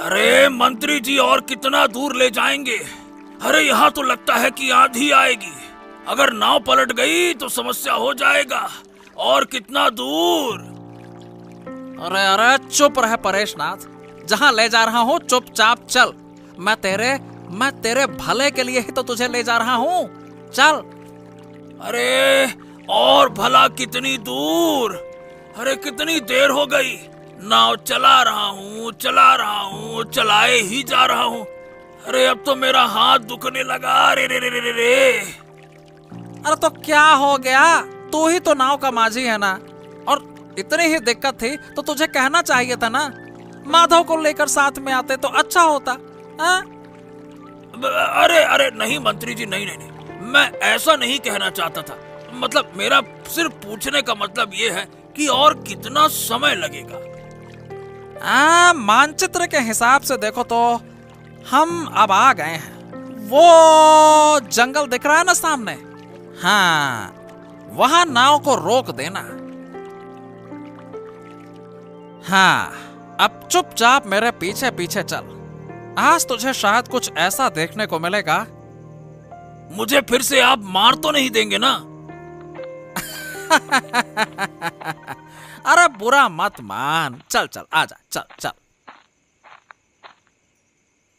अरे मंत्री जी, और कितना दूर ले जाएंगे? अरे यहाँ तो लगता है कि आंधी आएगी। अगर नाव पलट गई तो समस्या हो जाएगा। और कितना दूर? अरे अरे चुप रहे परेशनाथ, जहाँ ले जा रहा हूँ चुपचाप चल। मैं तेरे भले के लिए ही तो तुझे ले जा रहा हूँ, चल। अरे और भला कितनी दूर? अरे कितनी देर हो गई? नाव चला रहा हूँ, चलाए ही जा रहा हूँ। अरे अब तो मेरा हाथ दुखने लगा। रे रे रे रे रे। अरे तो क्या हो गया? तू ही तो नाव का माझी है ना, और इतनी ही दिक्कत थी तो तुझे कहना चाहिए था ना। माधव को लेकर साथ में आते तो अच्छा होता। अरे नहीं मंत्री जी, नहीं, मैं ऐसा नहीं कहना चाहता था। मतलब मेरा सिर्फ पूछने का मतलब ये है कि और कितना समय लगेगा? मानचित्र के हिसाब से देखो तो हम अब आ गए हैं। वो जंगल दिख रहा है ना सामने, हाँ वहां नाव को रोक देना। हाँ अब चुपचाप मेरे पीछे पीछे चल। आज तुझे शायद कुछ ऐसा देखने को मिलेगा। मुझे फिर से आप मार तो नहीं देंगे ना? अरे बुरा मत मान, चल चल आजा, चल चल।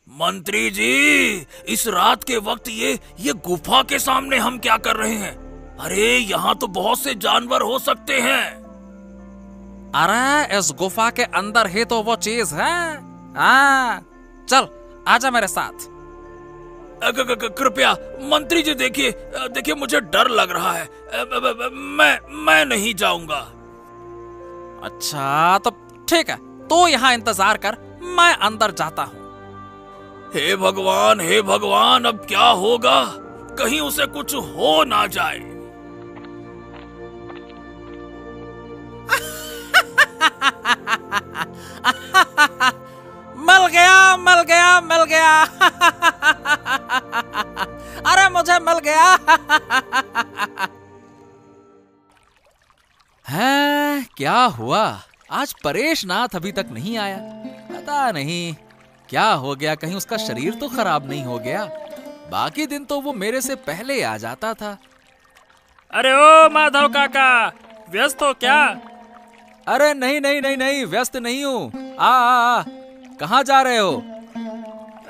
मंत्री जी, इस रात के वक्त ये गुफा के सामने हम क्या कर रहे हैं? अरे यहाँ तो बहुत से जानवर हो सकते हैं। अरे इस गुफा के अंदर ही तो वो चीज है। चल आजा मेरे साथ। कृपया मंत्री जी, देखिए मुझे डर लग रहा है। मैं नहीं जाऊंगा। अच्छा तो ठीक है, तू यहाँ इंतजार कर, मैं अंदर जाता हूँ। हे भगवान, अब क्या होगा? कहीं उसे कुछ हो ना जाए। मिल गया। अरे मुझे मिल गया। है क्या हुआ? आज परेशनाथ अभी तक नहीं आया। पता नहीं क्या हो गया, कहीं उसका शरीर तो खराब नहीं हो गया। बाकी दिन तो वो मेरे से पहले आ जाता था। अरे ओ माधव काका, व्यस्त हो क्या? अरे नहीं, व्यस्त नहीं हूँ। आ कहाँ जा रहे हो?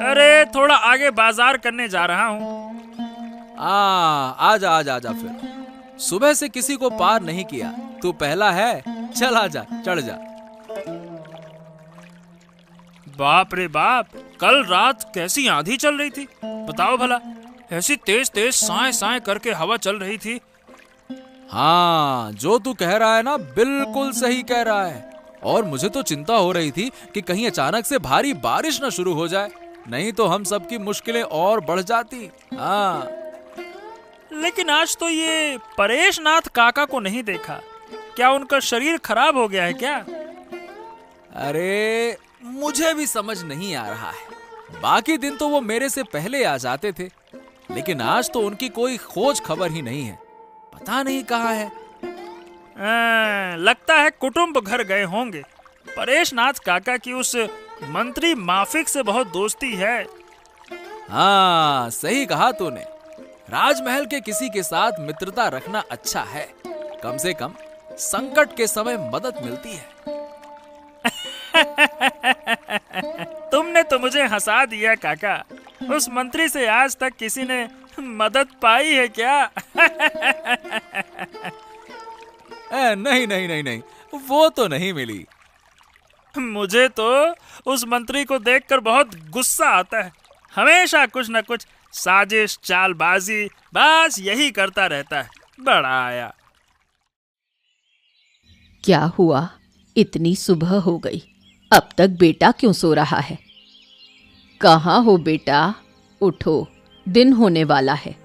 अरे थोड़ा आगे बाजार करने जा रहा हूँ। आजा फिर। सुबह से किसी को पार नहीं किया, तू पहला है। चल आजा, चढ़ जा। बाप रे बाप, कल रात कैसी आंधी चल रही थी बताओ भला। ऐसी तेज तेज साए साए करके हवा चल रही थी। हाँ जो तू कह रहा है ना, बिल्कुल सही कह रहा है। और मुझे तो चिंता हो रही थी कि कहीं अचानक से भारी बारिश न शुरू हो जाए, नहीं तो हम सबकी मुश्किलें और बढ़ जाती। हाँ लेकिन आज तो ये परेशनाथ काका को नहीं देखा। क्या उनका शरीर खराब हो गया है क्या? अरे मुझे भी समझ नहीं आ रहा है। बाकी दिन तो वो मेरे से पहले आ जाते थे, लेकिन आज तो उनकी कोई खोज खबर ही नहीं है। पता नहीं कहाँ है। लगता है कुटुंब घर गए होंगे। परेशनाथ काका की उस मंत्री माफिक से बहुत दोस्ती है। हाँ सही कहा तूने। राजमहल के किसी के साथ मित्रता रखना अच्छा है, कम से कम संकट के समय मदद मिलती है। तुमने तो मुझे हंसा दिया काका। उस मंत्री से आज तक किसी ने मदद पाई है क्या? नहीं, वो तो नहीं मिली। मुझे तो उस मंत्री को देखकर बहुत गुस्सा आता है। हमेशा कुछ न कुछ साजिश चालबाजी बस यही करता रहता है। बड़ा आया। क्या हुआ? इतनी सुबह हो गई, अब तक बेटा क्यों सो रहा है? कहाँ हो बेटा? उठो, दिन होने वाला है।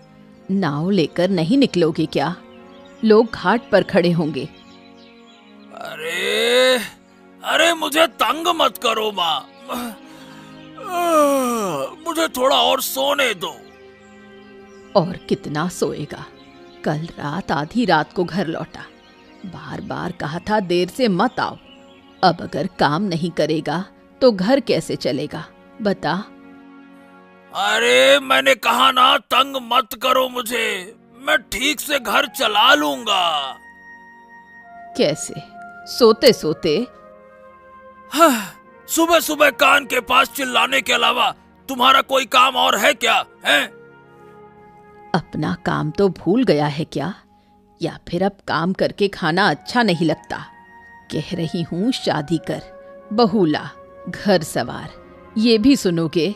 नाव लेकर नहीं निकलोगे क्या? लोग घाट पर खड़े होंगे। अरे मुझे तंग मत करो माँ। मुझे थोड़ा और सोने दो। और कितना सोएगा? कल रात आधी रात को घर लौटा। बार बार कहा था देर से मत आओ। अब अगर काम नहीं करेगा तो घर कैसे चलेगा? बता। अरे मैंने कहा ना, तंग मत करो मुझे, मैं ठीक से घर चला लूंगा। कैसे? सोते सोते? सुबह सुबह कान के पास चिल्लाने के अलावा तुम्हारा कोई काम और है क्या? है? अपना काम तो भूल गया है क्या? या फिर अब काम करके खाना अच्छा नहीं लगता? कह रही हूँ शादी कर, बहू ला, घर सवार, ये भी सुनोगे?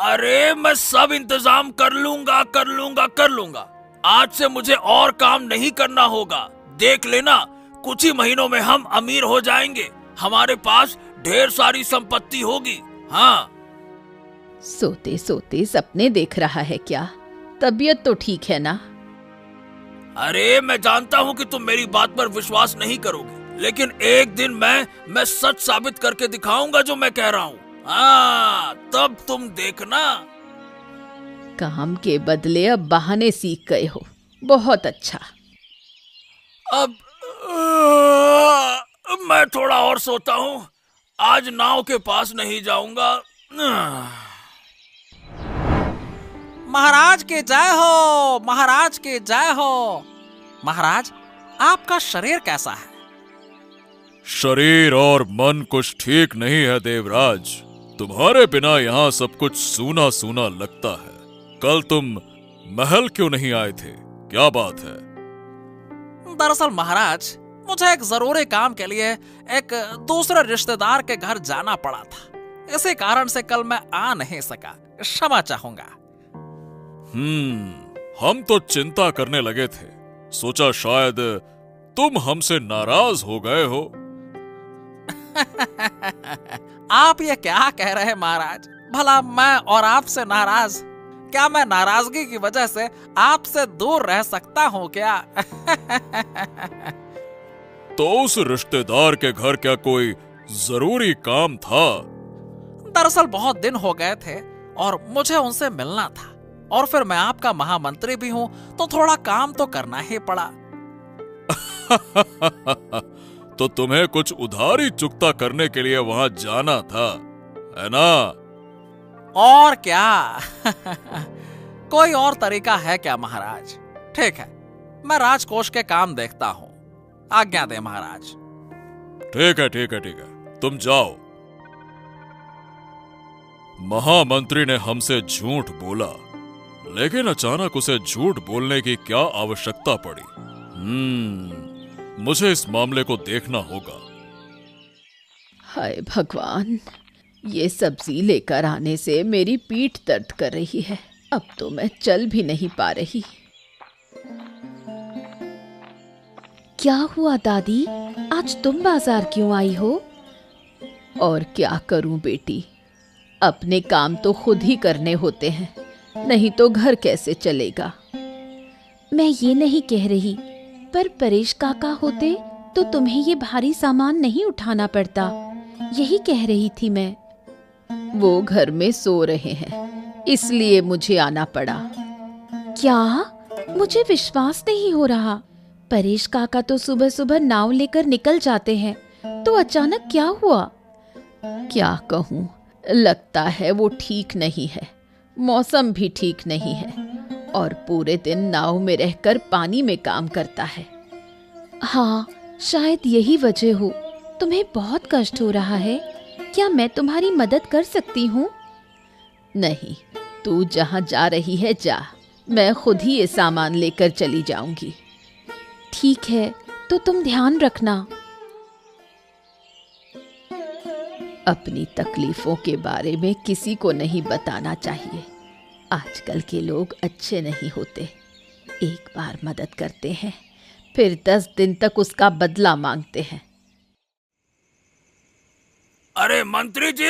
अरे मैं सब इंतजाम कर लूंगा, कर लूंगा, कर लूंगा। आज से मुझे और काम नहीं करना होगा। देख लेना, कुछ ही महीनों में हम अमीर हो जाएंगे, हमारे पास ढेर सारी संपत्ति होगी। हाँ। सोते सोते सपने देख रहा है क्या? तबीयत तो ठीक है ना? अरे मैं जानता हूँ कि तुम मेरी बात पर विश्वास नहीं करोगे, लेकिन एक दिन मैं सच साबित करके दिखाऊंगा जो मैं कह रहा हूँ। हाँ, तब तुम देखना। काम के बदले अब बहाने सीख गए हो, बहुत अच्छा। अब मैं थोड़ा और सोता हूँ, आज नाव के पास नहीं जाऊंगा। महाराज के जय हो, महाराज के जय हो। महाराज, आपका शरीर कैसा है? शरीर और मन कुछ ठीक नहीं है देवराज। तुम्हारे बिना यहाँ सब कुछ सूना सूना लगता है। कल तुम महल क्यों नहीं आए थे? क्या बात है? दरअसल महाराज, मुझे एक जरूरी काम के लिए एक दूसरे रिश्तेदार के घर जाना पड़ा था। इसी कारण से कल मैं आ नहीं सका, क्षमा चाहूंगा। हम तो चिंता करने लगे थे, सोचा शायद तुम हमसे नाराज हो गए हो। आप ये क्या कह रहे हैं महाराज? भला मैं और आपसे नाराज? क्या मैं नाराजगी की वजह से आपसे दूर रह सकता हूँ क्या? तो उस रिश्तेदार के घर क्या कोई जरूरी काम था? दरअसल बहुत दिन हो गए थे और मुझे उनसे मिलना था, और फिर मैं आपका महामंत्री भी हूँ, तो थोड़ा काम तो करना ही पड़ा। तो तुम्हें कुछ उधारी चुकता करने के लिए वहां जाना था, है ना? और क्या? कोई और तरीका है क्या महाराज? ठीक है, मैं राजकोष के काम देखता हूँ। आज्ञा दे महाराज। ठीक है, ठीक है, ठीक है, तुम जाओ। महामंत्री ने हमसे झूठ बोला, लेकिन अचानक उसे झूठ बोलने की क्या आवश्यकता पड़ी? मुझे इस मामले को देखना होगा। हाय भगवान, ये सब्जी लेकर आने से मेरी पीठ दर्द कर रही है। अब तो मैं चल भी नहीं पा रही। क्या हुआ दादी, आज तुम बाजार क्यों आई हो? और क्या करूं बेटी, अपने काम तो खुद ही करने होते हैं, नहीं तो घर कैसे चलेगा। मैं ये नहीं कह रही, पर परेश काका होते तो तुम्हें ये भारी सामान नहीं उठाना पड़ता, यही कह रही थी मैं। वो घर में सो रहे हैं, इसलिए मुझे आना पड़ा। क्या? मुझे विश्वास नहीं हो रहा। परेश काका तो सुबह सुबह नाव लेकर निकल जाते हैं, तो अचानक क्या हुआ? क्या कहूँ, लगता है वो ठीक नहीं है। मौसम भी ठीक नहीं है और पूरे दिन नाव में रहकर पानी में काम करता है। हाँ, शायद यही वजह हो। तुम्हें बहुत कष्ट हो रहा है, क्या मैं तुम्हारी मदद कर सकती हूँ? नहीं, तू जहाँ जा रही है जा, मैं खुद ही ये सामान लेकर चली जाऊंगी। ठीक है, तो तुम ध्यान रखना। अपनी तकलीफों के बारे में किसी को नहीं बताना चाहिए। आजकल के लोग अच्छे नहीं होते। एक बार मदद करते हैं, फिर 10 दिन तक उसका बदला मांगते हैं। अरे मंत्री जी,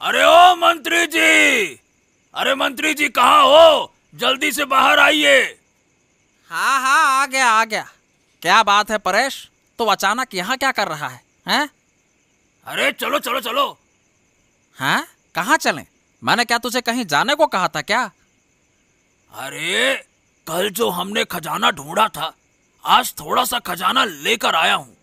अरे ओ मंत्री जी, अरे मंत्री जी कहाँ हो? जल्दी से बाहर आइए। हाँ हाँ, आ गया आ गया। क्या बात है परेश, तो अचानक यहाँ क्या कर रहा है? हैं? अरे चलो चलो चलो। हाँ, कहाँ चलें? मैंने क्या तुझे कहीं जाने को कहा था क्या? अरे कल जो हमने खजाना ढूंढा था, आज थोड़ा सा खजाना लेकर आया हूँ।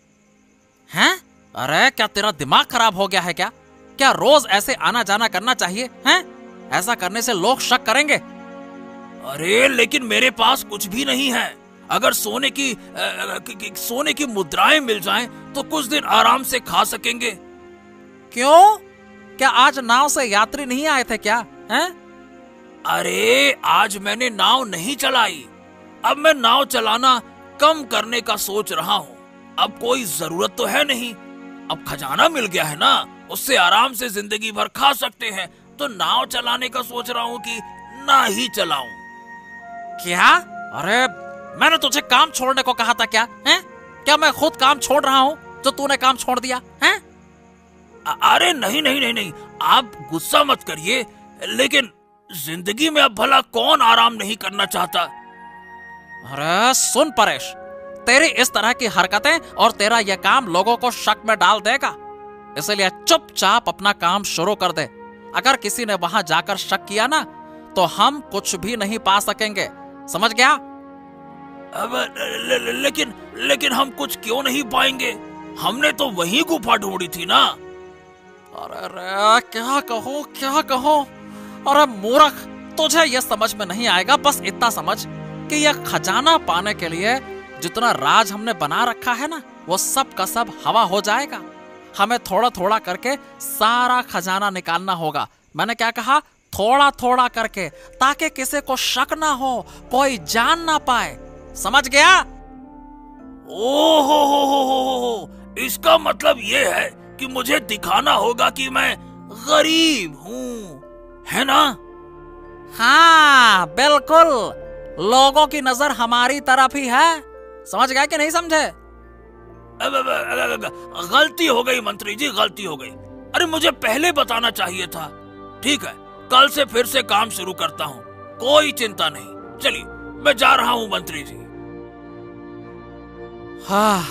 हैं? अरे क्या तेरा दिमाग खराब हो गया है क्या? क्या रोज ऐसे आना जाना करना चाहिए हैं? ऐसा करने से लोग शक करेंगे। अरे लेकिन मेरे पास कुछ भी नहीं है। अगर सोने की मुद्राएं मिल जाएं तो कुछ दिन आराम से खा सकेंगे। क्यों? क्या आज नाव से यात्री नहीं आए थे क्या हैं? अरे आज मैंने नाव नहीं चलाई। अब मैं नाव चलाना कम करने का सोच रहा हूँ। अब कोई जरूरत तो है नहीं। अब खजाना मिल गया है ना, उससे आराम से जिंदगी भर खा सकते हैं। तो नाव चलाने का सोच रहा हूँ कि ना ही चलाऊं। क्या? अरे मैंने तुझे काम छोड़ने को कहा था क्या हैं? क्या मैं खुद काम छोड़ रहा हूँ जो तूने काम छोड़ दिया हैं? अरे नहीं नहीं नहीं नहीं, आप गुस्सा मत करिए। लेकिन जिंदगी में अब भला कौन आराम नहीं करना चाहता। अरे सुन परेश, तेरी इस तरह की हरकतें और तेरा यह काम लोगों को शक में डाल देगा, इसलिए चुपचाप अपना काम शुरू कर दे। अगर किसी ने वहां जाकर शक किया ना तो हम कुछ भी नहीं पा सकेंगे, समझ गया? अब लेकिन हम कुछ क्यों नहीं पाएंगे? हमने तो वही गुफा ढूंढी थी ना। अरे क्या कहो? अरे मूर्ख, तुझे यह समझ में नहीं आएगा। बस इतना समझ कि यह खजाना पाने के लिए जितना राज हमने बना रखा है ना, वो सब का सब हवा हो जाएगा। हमें थोड़ा थोड़ा करके सारा खजाना निकालना होगा। मैंने क्या कहा? थोड़ा थोड़ा करके, ताकि किसी को शक ना हो, कोई जान ना पाए, समझ गया? ओहो, इसका मतलब ये है कि मुझे दिखाना होगा कि मैं गरीब हूँ, है ना? हाँ बिल्कुल, लोगों की नजर हमारी तरफ ही है। समझ गया कि नहीं समझे? गलती हो गई मंत्री जी, गलती हो गई। अरे मुझे पहले बताना चाहिए था। ठीक है, कल से फिर से काम शुरू करता हूँ, कोई चिंता नहीं। चलिए मैं जा रहा हूँ मंत्री जी। हाँ,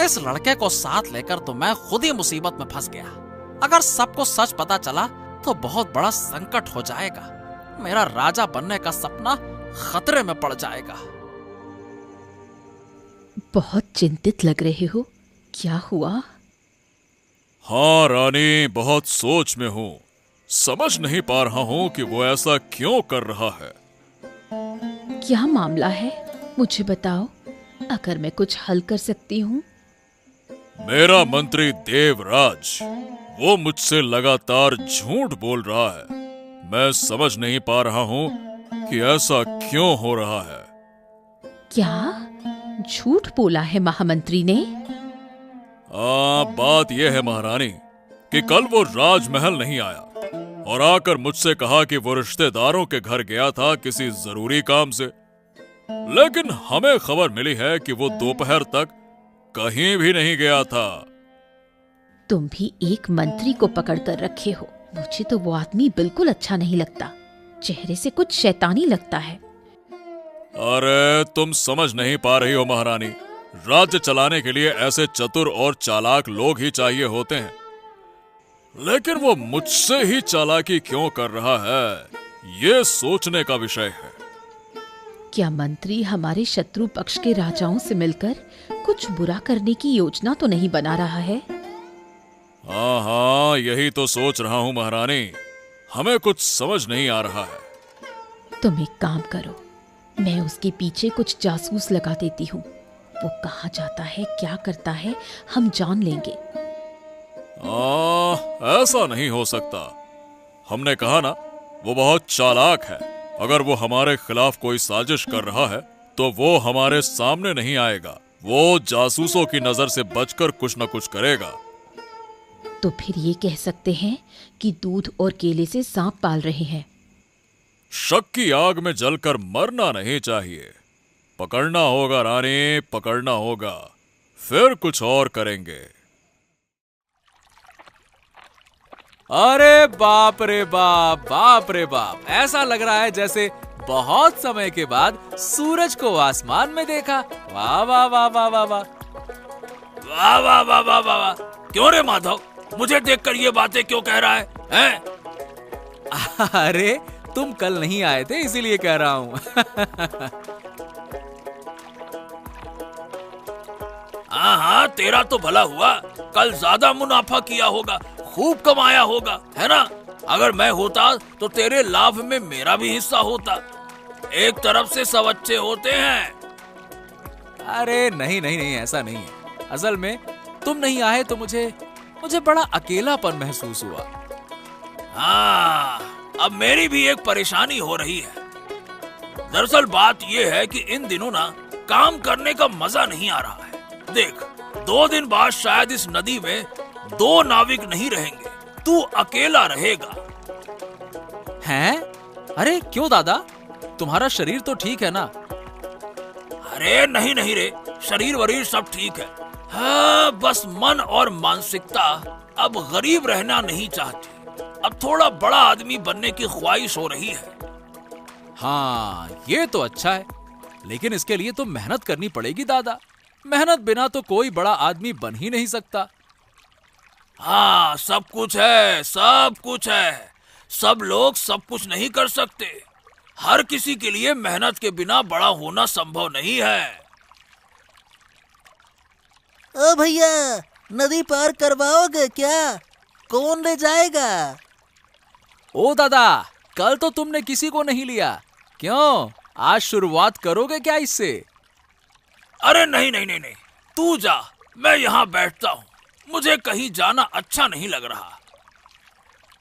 इस लड़के को साथ लेकर तो मैं खुद ही मुसीबत में फंस गया। अगर सबको सच पता चला तो बहुत बड़ा संकट हो जाएगा। मेरा राजा बनने का सपना खतरे में पड़ जाएगा। बहुत चिंतित लग रहे हो, क्या हुआ? हाँ रानी, बहुत सोच में हूँ। समझ नहीं पा रहा हूँ कि वो ऐसा क्यों कर रहा है। क्या मामला है, मुझे बताओ, अगर मैं कुछ हल कर सकती हूँ। मेरा मंत्री देवराज, वो मुझसे लगातार झूठ बोल रहा है। मैं समझ नहीं पा रहा हूँ कि ऐसा क्यों हो रहा है। क्या झूठ बोला है महामंत्री ने? बात यह है महारानी कि कल वो राजमहल नहीं आया और आकर मुझसे कहा कि वो रिश्तेदारों के घर गया था किसी जरूरी काम से। लेकिन हमें खबर मिली है कि वो दोपहर तक कहीं भी नहीं गया था। तुम भी एक मंत्री को पकड़ कर रखे हो। मुझे तो वो आदमी बिल्कुल अच्छा नहीं लगता, चेहरे से कुछ शैतानी लगता है। अरे तुम समझ नहीं पा रही हो महारानी, राज्य चलाने के लिए ऐसे चतुर और चालाक लोग ही चाहिए होते हैं। लेकिन वो मुझसे ही चालाकी क्यों कर रहा है, ये सोचने का विषय है। क्या मंत्री हमारे शत्रु पक्ष के राजाओं से मिलकर कुछ बुरा करने की योजना तो नहीं बना रहा है? हाँ, यही तो सोच रहा हूँ महारानी। हमें कुछ समझ नहीं आ रहा है। तुम एक काम करो, मैं उसके पीछे कुछ जासूस लगा देती हूँ। वो कहाँ जाता है, क्या करता है, हम जान लेंगे। ऐसा नहीं हो सकता। हमने कहा ना, वो बहुत चालाक है। अगर वो हमारे खिलाफ कोई साजिश कर रहा है तो वो हमारे सामने नहीं आएगा। वो जासूसों की नजर से बचकर कुछ न कुछ करेगा। तो फिर ये कह सकते हैं कि दूध और केले से सांप पाल रहे हैं। शक की आग में जलकर मरना नहीं चाहिए। पकड़ना होगा रानी, पकड़ना होगा, फिर कुछ और करेंगे। अरे बाप रे बाप, बाप रे बाप, ऐसा लग रहा है जैसे बहुत समय के बाद सूरज को आसमान में देखा। वाह वाह वाह वाह वाह वाह वाह वाह वाह वाह वाह वाह। क्यों रे माधव, मुझे देखकर ये बातें क्यों कह रहा है, हैं? अरे तुम कल नहीं आए थे इसीलिए कह रहा हूं। हाँ हाँ, तेरा तो भला हुआ, कल ज्यादा मुनाफा किया होगा, खूब कमाया होगा, है ना? अगर मैं होता तो तेरे लाभ में मेरा भी हिस्सा होता। एक तरफ से सब अच्छे होते हैं। अरे नहीं नहीं नहीं, ऐसा नहीं है। असल में तुम नहीं आए तो मुझे बड़ा अकेलापन महसूस हुआ। हाँ, अब मेरी भी एक परेशानी हो रही है। दरअसल बात यह है कि इन दिनों ना काम करने का मजा नहीं आ रहा है। देख, 2 दिन बाद शायद इस नदी में 2 नाविक नहीं रहेंगे, तू अकेला रहेगा। हैं? अरे क्यों दादा, तुम्हारा शरीर तो ठीक है ना? अरे नहीं नहीं रे, शरीर वरीर सब ठीक है। हाँ, बस मन और मानसिकता अब गरीब रहना नहीं चाहती। अब थोड़ा बड़ा आदमी बनने की ख्वाहिश हो रही है। हाँ, ये तो अच्छा है, लेकिन इसके लिए तो मेहनत करनी पड़ेगी दादा। मेहनत बिना तो कोई बड़ा आदमी बन ही नहीं सकता। हाँ, सब कुछ है, सब कुछ है। सब लोग सब कुछ नहीं कर सकते। हर किसी के लिए मेहनत के बिना बड़ा होना संभव नहीं है। ओ भैया, नदी पार करवाओगे क्या? कौन ले जाएगा? ओ दादा, कल तो तुमने किसी को नहीं लिया, क्यों? आज शुरुआत करोगे क्या इससे? अरे नहीं नहीं नहीं नहीं, तू जा, मैं यहाँ बैठता हूँ। मुझे कहीं जाना अच्छा नहीं लग रहा।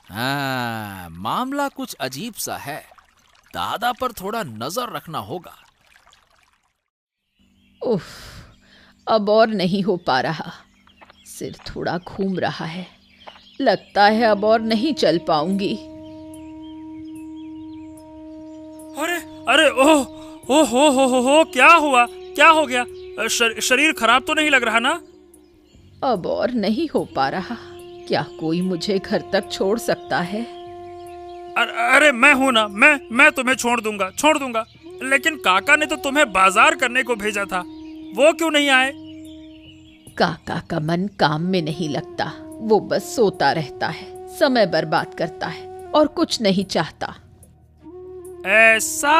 हाँ, मामला कुछ अजीब सा है। दादा पर थोड़ा नजर रखना होगा। उफ, अब और नहीं हो पा रहा। सिर थोड़ा घूम रहा है। लगता है अब और नहीं चल पाऊंगी। अरे अरे ओह ओह हो, क्या हुआ? क्या हो गया? शरीर खराब तो नहीं लग रहा ना? अब और नहीं हो पा रहा। क्या कोई मुझे घर तक छोड़ सकता है? अरे मैं हूं ना, मैं तुम्हें छोड़ दूंगा। लेकिन काका ने तो तुम्हें बाजार करने को भेजा था, वो क्यों नहीं आए? काका का मन काम में नहीं लगता। वो बस सोता रहता है, समय बर्बाद करता है और कुछ नहीं चाहता। ऐसा?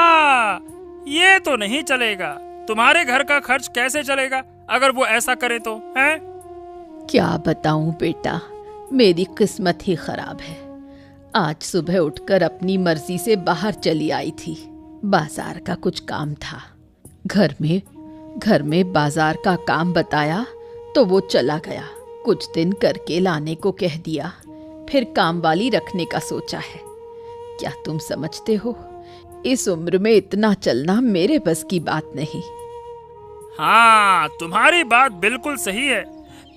ये तो नहीं चलेगा। तुम्हारे घर का खर्च कैसे चलेगा अगर वो ऐसा करे तो, हैं? क्या बताऊं बेटा, मेरी किस्मत ही खराब है। आज सुबह उठकर अपनी मर्जी से बाहर चली आई थी। बाजार का कुछ काम था। घर में बाजार का काम बताया तो वो चला गया। कुछ दिन करके लाने को कह दिया, फिर काम वाली रखने का सोचा है। क्या तुम समझते हो, इस उम्र में इतना चलना मेरे बस की बात नहीं। हाँ, तुम्हारी बात बिल्कुल सही है।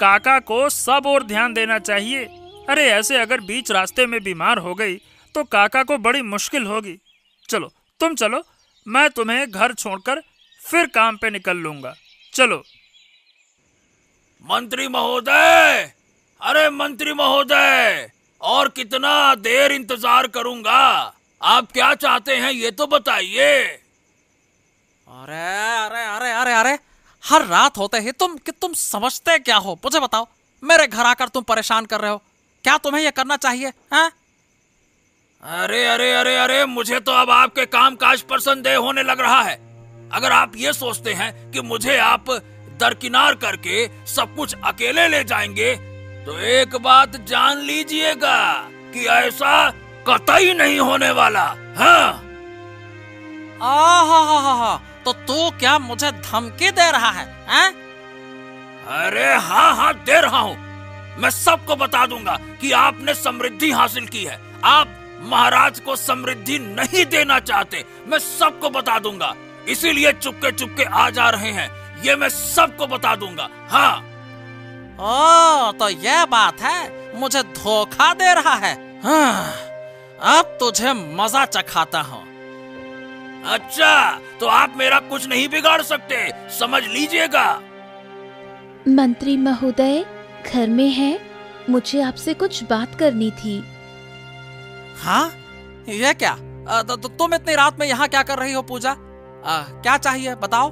काका को सब और ध्यान देना चाहिए। अरे ऐसे अगर बीच रास्ते में बीमार हो गई तो काका को बड़ी मुश्किल होगी। चलो, तुम चलो, मैं तुम्हें घर छोड़कर फिर काम पे निकल लूंगा। चलो। मंत्री महोदय, अरे मंत्री महोदय, और कितना देर इंतजार करूंगा? आप क्या चाहते हैं ये तो बताइए। अरे अरे अरे अरे अरे, हर रात होते ही तुम समझते क्या हो? मुझे बताओ, मेरे घर आकर तुम परेशान कर रहे हो। क्या तुम्हें यह करना चाहिए? हैं? अरे अरे अरे अरे, मुझे तो अब आपके कामकाज पर संदेह होने लग रहा है। अगर आप ये सोचते हैं कि मुझे आप दरकिनार करके सब कुछ अकेले ले जाएंगे, तो एक बात जान लीजिएगा कि ऐसा कतई नहीं होने वाला। हाँ? तो तू क्या मुझे धमकी दे रहा है? हैं? अरे हाँ हाँ, दे रहा हूँ। मैं सबको बता दूंगा कि आपने समृद्धि हासिल की है। आप महाराज को समृद्धि नहीं देना चाहते, मैं सबको बता दूंगा। इसीलिए चुपके चुपके आ जा रहे हैं, ये मैं सबको बता दूंगा। हाँ। ओ, तो यह बात है, मुझे धोखा दे रहा है। हाँ, अब तुझे मजा चखाता हूँ। अच्छा, तो आप मेरा कुछ नहीं बिगाड़ सकते, समझ लीजिएगा। मंत्री महोदय घर में है, मुझे आपसे कुछ बात करनी थी। हाँ, ये क्या? तुम इतनी रात में यहाँ क्या कर रही हो पूजा? क्या चाहिए बताओ।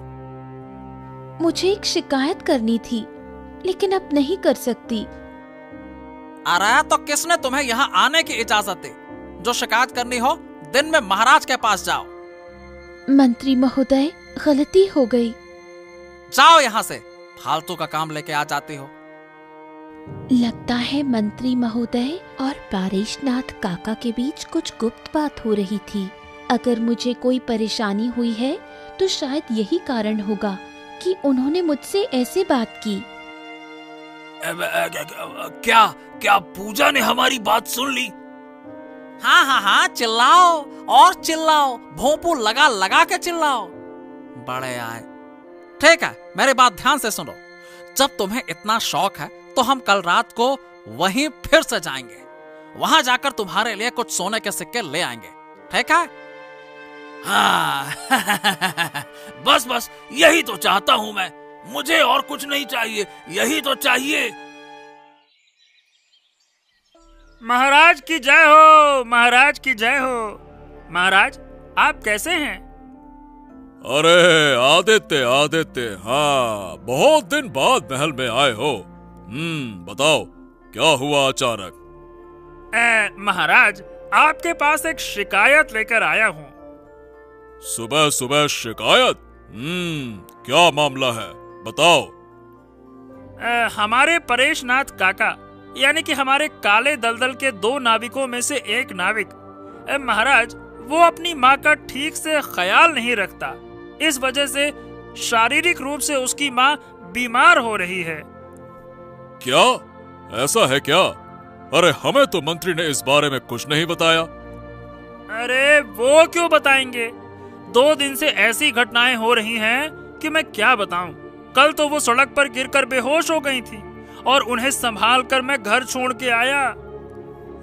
मुझे एक शिकायत करनी थी, लेकिन अब नहीं कर सकती। अरे तो किसने तुम्हें यहाँ आने की इजाजत दी? जो शिकायत करनी हो दिन में महाराज के पास जाओ। मंत्री महोदय, गलती हो गई। जाओ यहाँ से, फालतू का काम लेके आ जाती हो। लगता है मंत्री महोदय और पारेशनाथ काका के बीच कुछ गुप्त बात हो रही थी। अगर मुझे कोई परेशानी हुई है तो शायद यही कारण होगा कि उन्होंने मुझसे ऐसे बात की। क्या क्या पूजा ने हमारी बात सुन ली? हाँ हाँ हाँ, चिल्लाओ और चिल्लाओ, भोंपू लगा लगा के चिल्लाओ। बड़े आए। ठीक है, मेरी बात ध्यान से सुनो। जब तुम्हें इतना शौक है तो हम कल रात को वहीं फिर से जाएंगे। वहां जाकर तुम्हारे लिए कुछ सोने के सिक्के ले आएंगे, ठीक है? हाँ बस बस यही तो चाहता हूं मैं। मुझे और कुछ नहीं चाहिए, यही तो चाहिए। महाराज की जय हो, महाराज की जय हो। महाराज, आप कैसे हैं? अरे आदित्य आदित्य, हाँ बहुत दिन बाद महल में आए हो। बताओ क्या हुआ अचानक? महाराज, आपके पास एक शिकायत लेकर आया हूँ। सुबह सुबह शिकायत? क्या मामला है, बताओ। हमारे परेशनाथ काका, यानी कि हमारे काले दलदल के 2 नाविकों में से एक नाविक, महाराज वो अपनी माँ का ठीक से ख्याल नहीं रखता। इस वजह से शारीरिक रूप से उसकी माँ बीमार हो रही है। क्या ऐसा है क्या? अरे हमें तो मंत्री ने इस बारे में कुछ नहीं बताया। अरे वो क्यों बताएंगे? 2 दिन से ऐसी घटनाएं हो रही हैं कि मैं क्या बताऊं। कल तो वो सड़क पर गिरकर बेहोश हो गई थी और उन्हें संभाल कर मैं घर छोड़ के आया।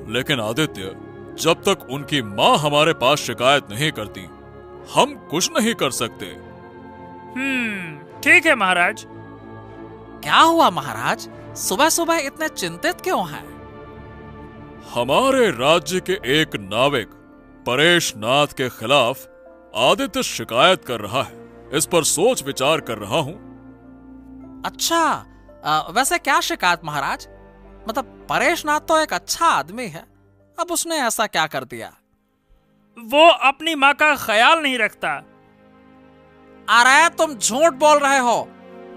लेकिन आदित्य, जब तक उनकी माँ हमारे पास शिकायत नहीं करती, हम कुछ नहीं कर सकते। ठीक है महाराज। क्या हुआ महाराज, सुबह सुबह इतने चिंतित क्यों हैं? हमारे राज्य के एक नाविक परेशनाथ के खिलाफ आदित्य शिकायत कर रहा है। इस पर सोच विचार कर रहा हूँ। अच्छा, वैसे क्या शिकायत महाराज? मतलब परेशनाथ तो एक अच्छा आदमी है, अब उसने ऐसा क्या कर दिया? वो अपनी माँ का ख्याल नहीं रखता। अरे तुम झूठ बोल रहे हो,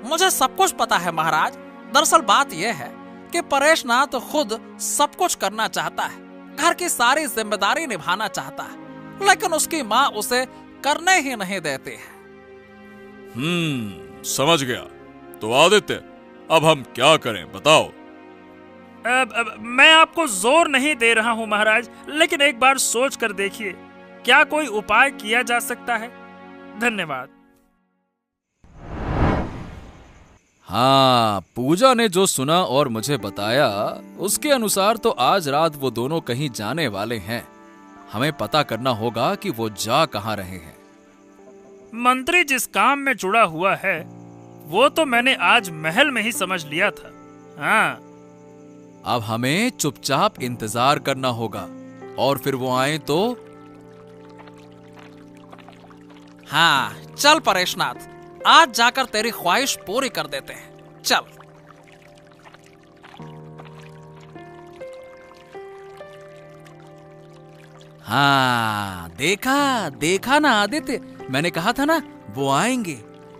मुझे सब कुछ पता है महाराज। दरअसल बात यह है कि परेशनाथ खुद सब कुछ करना चाहता है, घर की सारी जिम्मेदारी निभाना चाहता है, लेकिन उसकी माँ उसे करने ही नहीं देती है। समझ गया। तो आदित्य, अब हम क्या करें, बताओ। मैं आपको जोर नहीं दे रहा हूँ महाराज, लेकिन एक बार सोच कर देखिए, क्या कोई उपाय किया जा सकता है? धन्यवाद। हाँ, पूजा ने जो सुना और मुझे बताया, उसके अनुसार तो आज रात वो दोनों कहीं जाने वाले हैं। हमें पता करना होगा कि वो जा कहाँ रहे हैं। मंत्री जिस काम में जुड़ा हुआ है वो तो मैंने आज महल में ही समझ लिया था। हाँ, अब हमें चुपचाप इंतजार करना होगा और फिर वो आए तो। हाँ चल परेशनाथ, आज जाकर तेरी ख्वाहिश पूरी कर देते हैं। चल। हाँ, देखा देखा ना आदित्य, मैंने कहा था ना वो आएंगे।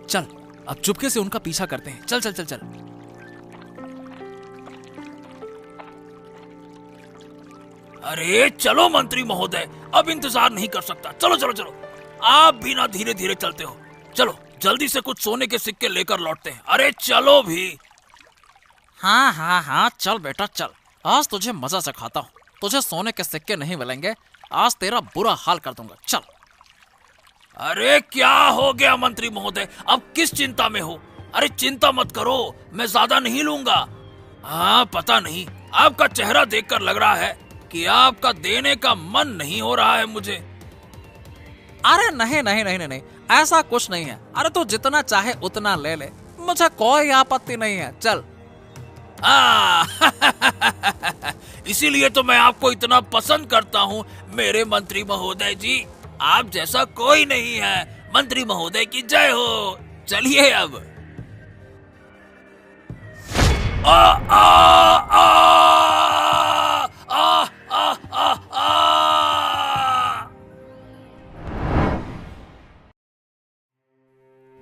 चल अब चुपके से उनका पीछा करते हैं। चल चल चल चल। अरे चलो मंत्री महोदय, अब इंतजार नहीं कर सकता। चलो चलो चलो, आप भी ना धीरे धीरे चलते हो। चलो जल्दी से कुछ सोने के सिक्के लेकर लौटते हैं। अरे चलो भी। हाँ हाँ हाँ, चल बेटा चल, आज तुझे मजा से खाता हूँ। तुझे सोने के सिक्के नहीं मिलेंगे, आज तेरा बुरा हाल कर दूंगा। चल। अरे क्या हो गया मंत्री महोदय, अब किस चिंता में हो? अरे चिंता मत करो, मैं ज्यादा नहीं लूंगा। हाँ, पता नहीं, आपका चेहरा देखकर लग रहा है कि आपका देने का मन नहीं हो रहा है मुझे। अरे नहीं नहीं नहीं नहीं, ऐसा कुछ नहीं है। अरे तू जितना चाहे उतना ले ले, मुझे कोई आपत्ति नहीं है। चल। इसीलिए तो मैं आपको इतना पसंद करता हूँ मेरे मंत्री महोदय जी। आप जैसा कोई नहीं है। मंत्री महोदय की जय हो। चलिए अब। आ, आ, आ, आ, आ, आ, आ।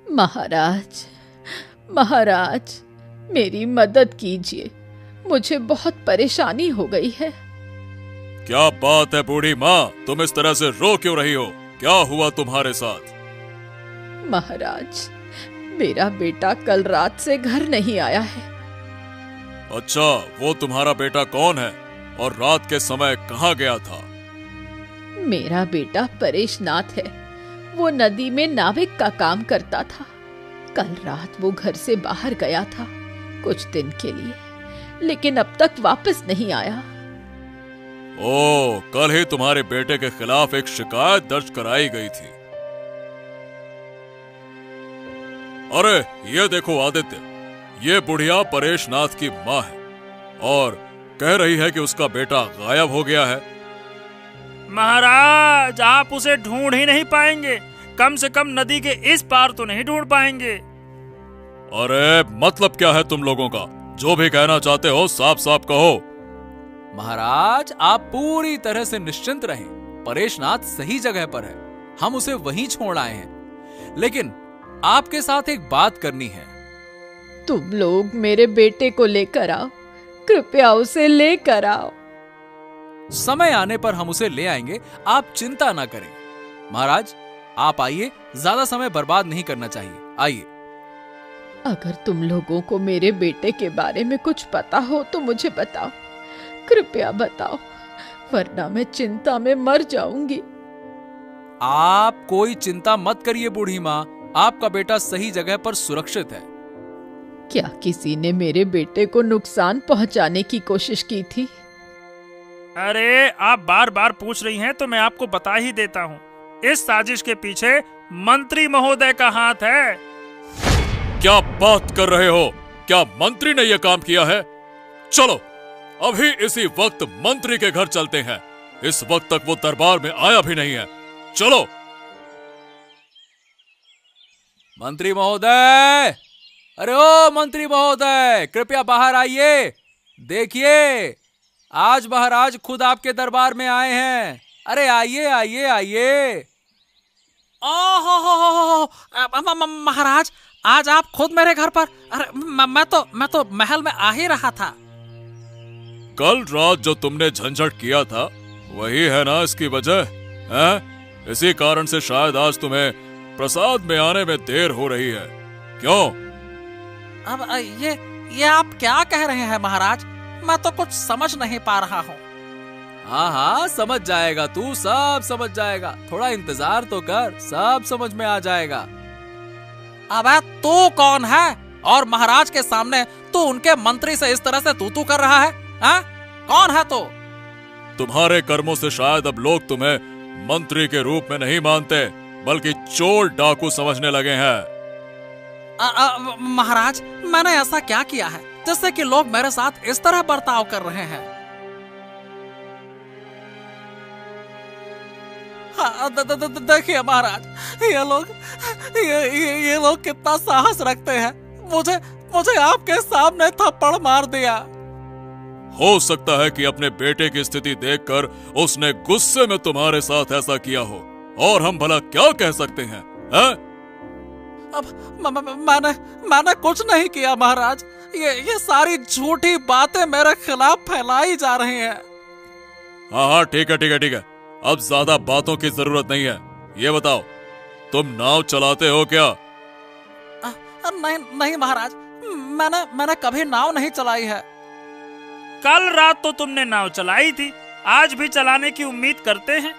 महाराज, महाराज, मेरी मदद कीजिए, मुझे बहुत परेशानी हो गई है। क्या बात है बूढ़ी माँ, तुम इस तरह से रो क्यों रही हो? क्या हुआ तुम्हारे साथ? महाराज, मेरा बेटा कल रात से घर नहीं आया है। अच्छा, वो तुम्हारा बेटा कौन है और रात के समय कहाँ गया था? मेरा बेटा परेशनाथ है, वो नदी में नाविक का काम करता था। कल रात वो घर से बाहर गया था कुछ दिन के लिए, लेकिन अब तक वापस नहीं आया। ओह, कल ही तुम्हारे बेटे के खिलाफ एक शिकायत दर्ज कराई गई थी। अरे ये देखो आदित्य, ये बुढ़िया परेशनाथ की माँ है और कह रही है कि उसका बेटा गायब हो गया है। महाराज, आप उसे ढूंढ ही नहीं पाएंगे, कम से कम नदी के इस पार तो नहीं ढूंढ पाएंगे। अरे मतलब क्या है तुम लोगों का? जो भी कहना चाहते हो साफ साफ कहो। महाराज, आप पूरी तरह से निश्चिंत रहें, परेशनाथ सही जगह पर है, हम उसे वहीं छोड़ आए हैं। लेकिन आपके साथ एक बात करनी है। तुम लोग मेरे बेटे को लेकर आओ, कृपया उसे लेकर आओ। समय आने पर हम उसे ले आएंगे, आप चिंता ना करें। महाराज, आप आइए, ज्यादा समय बर्बाद नहीं करना चाहिए, आइए। अगर तुम लोगों को मेरे बेटे के बारे में कुछ पता हो तो मुझे बताओ, कृपया बताओ, वरना मैं चिंता में मर जाऊंगी। आप कोई चिंता मत करिए बूढ़ी माँ, आपका बेटा सही जगह पर सुरक्षित है। क्या किसी ने मेरे बेटे को नुकसान पहुंचाने की कोशिश की थी? अरे, आप बार बार पूछ रही हैं तो मैं आपको बता ही देता हूँ। इस साजिश के पीछे मंत्री महोदय का हाथ है। क्या बात कर रहे हो? क्या मंत्री ने यह काम किया है? चलो अभी इसी वक्त मंत्री के घर चलते हैं। इस वक्त तक वो दरबार में आया भी नहीं है। चलो। मंत्री महोदय, अरे ओ मंत्री महोदय, कृपया बाहर आइए। देखिए, आज महाराज खुद आपके दरबार में आए हैं। अरे आइए आइए आइए। महाराज, आज आप खुद मेरे घर पर? अरे मैं तो महल में आ ही रहा था। कल रात जो तुमने झंझट किया था वही है ना इसकी वजह है? इसी कारण से शायद आज तुम्हें प्रसाद में आने में देर हो रही है। क्यों? अब ये आप क्या कह रहे हैं महाराज? मैं तो कुछ समझ नहीं पा रहा हूँ। हाँ हाँ, समझ जाएगा तू, सब समझ जाएगा। थोड़ा इंतजार तो कर, सब समझ में आ जाएगा। अबे तू कौन है और महाराज के सामने तू उनके मंत्री से इस तरह से तू कर रहा है? हाँ? कौन है तू? तुम्हारे कर्मों से शायद अब लोग तुम्हें मंत्री के रूप में नहीं मानते, बल्कि चोर डाकू समझने लगे हैं। महाराज, मैंने ऐसा क्या किया है जिससे कि लोग मेरे साथ इस तरह बर्ताव कर रहे हैं? हाँ, देखिए महाराज, ये लोग कितना साहस रखते हैं। मुझे आपके सामने थप्पड़ मार दिया। हो सकता है कि अपने बेटे की स्थिति देखकर उसने गुस्से में तुम्हारे साथ ऐसा किया हो, और हम भला क्या कह सकते हैं? अब मैंने कुछ नहीं किया महाराज। ये सारी झूठी बातें मेरे खिलाफ फैलाई जा रही हैं। हाँ, ठीक है। अब ज्यादा बातों की जरूरत नहीं है। ये बताओ, तुम नाव चलाते हो क्या? नहीं महाराज, मैंने कभी नाव नहीं चलाई है। कल रात तो तुमने नाव चलाई थी, आज भी चलाने की उम्मीद करते हैं।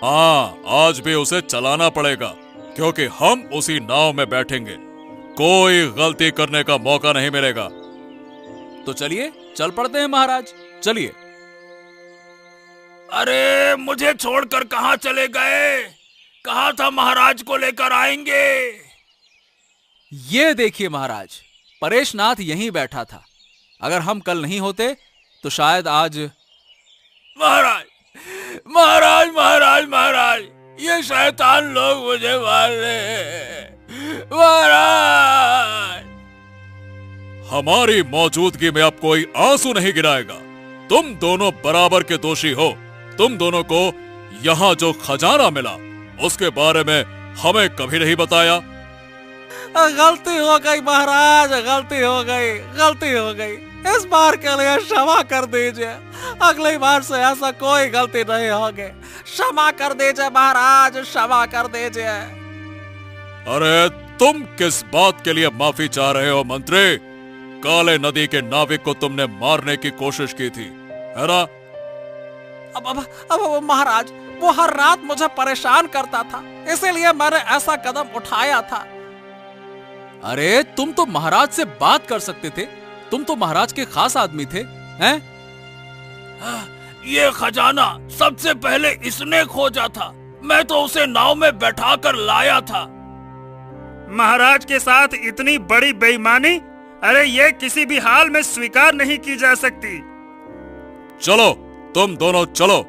हाँ, आज भी उसे चलाना पड़ेगा, क्योंकि हम उसी नाव में बैठेंगे। कोई गलती करने का मौका नहीं मिलेगा। तो चलिए, चल पड़ते हैं महाराज, चलिए। अरे मुझे छोड़कर कहाँ चले गए? कहा था महाराज को लेकर आएंगे। ये देखिए महाराज, परेशनाथ यहीं बैठा था। अगर हम कल नहीं होते तो शायद आज। महाराज, ये शैतान लोग मुझे मार रहे। महाराज, हमारी मौजूदगी में अब कोई आंसू नहीं गिराएगा। तुम दोनों बराबर के दोषी हो। तुम दोनों को यहाँ जो खजाना मिला उसके बारे में हमें कभी नहीं बताया। गलती हो गई महाराज, गलती हो गई, गलती हो गई। इस बार के लिए क्षमा कर दीजिए, अगली बार से ऐसा कोई गलती नहीं होगी। क्षमा कर दीजिए महाराज, क्षमा कर दीजिए। अरे तुम किस बात के लिए माफी चाह रहे हो मंत्री? काले नदी के नाविक को तुमने मारने की कोशिश की थी, है ना? अब महाराज, वो हर रात मुझे परेशान करता था, इसीलिए मैंने ऐसा कदम उठाया था। अरे तुम तो महाराज से बात कर सकते थे, तुम तो महाराज के खास आदमी थे, हैं? ये खजाना सबसे पहले इसने खोजा था, मैं तो उसे नाव में बैठा कर लाया था। महाराज के साथ इतनी बड़ी बेईमानी, अरे ये किसी भी हाल में स्वीकार नहीं की जा सकती। चलो तुम दोनों चलो,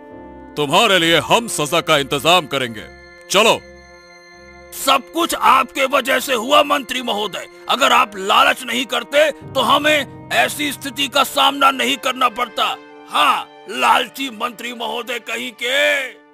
तुम्हारे लिए हम सजा का इंतजाम करेंगे। चलो। सब कुछ आपके वजह से हुआ मंत्री महोदय। अगर आप लालच नहीं करते तो हमें ऐसी स्थिति का सामना नहीं करना पड़ता। हाँ, लालची मंत्री महोदय कहीं के।